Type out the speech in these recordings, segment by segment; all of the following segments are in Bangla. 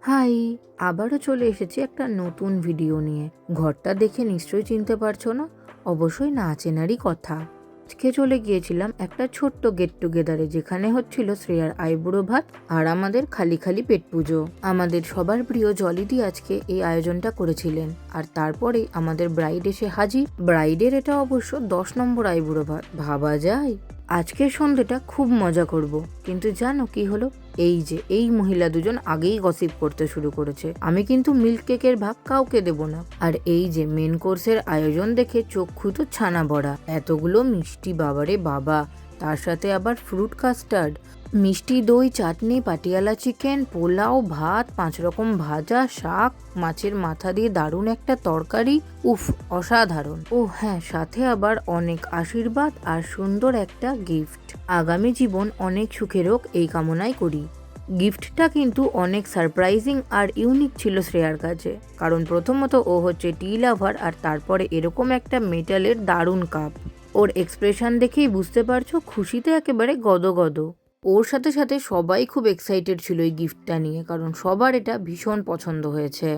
হাই, আবারও চলে এসেছি একটা নতুন ভিডিও নিয়ে। ঘরটা দেখে নিশ্চয়ই চিনতে পারছো না? অবশ্যই না চেনারই কথা। আজকে চলে গিয়েছিলাম একটা ছোট্ট গেট টুগেদারে, যেখানে হচ্ছিল শ্রেয়ার আইবুড়ো ভাত আর আমাদের খালি খালি পেট পুজো। আমাদের সবার প্রিয় জলিদি আজকে এই আয়োজনটা করেছিলেন, আর তারপরেই আমাদের ব্রাইড এসে হাজির। ব্রাইডের এটা অবশ্য 10 নম্বর আইবুড়ো ভাত, ভাবা যায়। আজকের সন্ধ্যেটা খুব মজা করব, কিন্তু জানো কি হলো? এই মহিলা দুজন আগেই গসিপ করতে শুরু করেছে। আমি কিন্তু মিল্ক কেকের ভাগ কাউকে দেব না। আর এই যে মেন কোর্সের আয়োজন দেখে চক্ষু তো ছানা বড়া। এতগুলো মিষ্টি, বাবারে বাবা, তার সাথে আবার ফ্রুট কাস্টার্ড, মিষ্টি দই, চাটনি, পাটিয়ালা চিকেন, পোলাও, ভাত, 5 রকম ভাজা, শাক, মাছের মাথা দিয়ে দারুণ একটা তরকারি। উফ, অসাধারণ। ও হ্যাঁ, সাথে আবার অনেক আশীর্বাদ আর সুন্দর একটা গিফট। আগামী জীবন অনেক সুখের হোক এই কামনাই করি। গিফটটা কিন্তু অনেক সারপ্রাইজিং আর ইউনিক ছিল শ্রেয়ার কাছে, কারণ প্রথমত ও হচ্ছে টি লাভার, আর তারপরে এরকম একটা মেটালের দারুণ কাপ। ওর এক্সপ্রেশন দেখেই বুঝতে পারছো, খুশিতে একেবারে গদগদ। ওর সাথে সাথে সবাই খুব এক্সাইটেড ছিল এই গিফটটা নিয়ে, কারণ সবার এটা ভীষণ পছন্দ হয়েছে।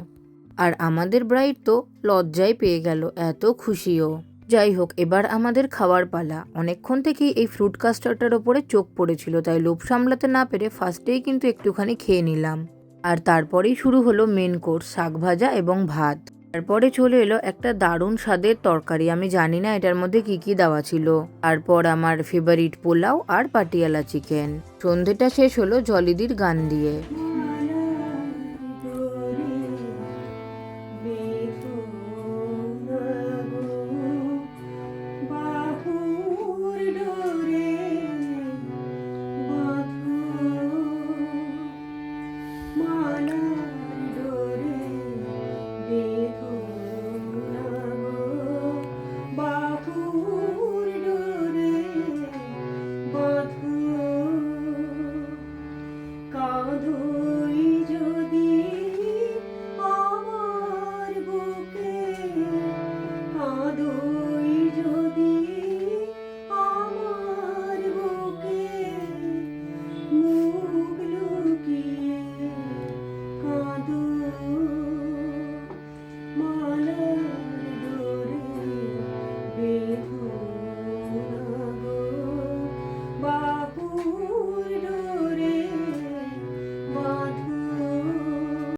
আর আমাদের ব্রাইড তো লজ্জায় পেয়ে গেল, এত খুশিও। যাই হোক, এবার আমাদের খাওয়ার পালা। অনেকক্ষণ থেকেই এই ফ্রুট কাস্টার্ডটার ওপরে চোখ পড়েছিল, তাই লোভ সামলাতে না পেরে ফার্স্টেই কিন্তু একটুখানি খেয়ে নিলাম। আর তারপরেই শুরু হলো মেন কোর্স, শাক ভাজা এবং ভাত। তারপরে চলে এলো একটা দারুণ স্বাদের তরকারি, আমি জানি না এটার মধ্যে কি কি দেওয়া ছিল। তারপর আমার ফেভারিট পোলাও আর পাটিয়ালা চিকেন। সন্ধেটা শেষ হলো জলিদির গান দিয়ে।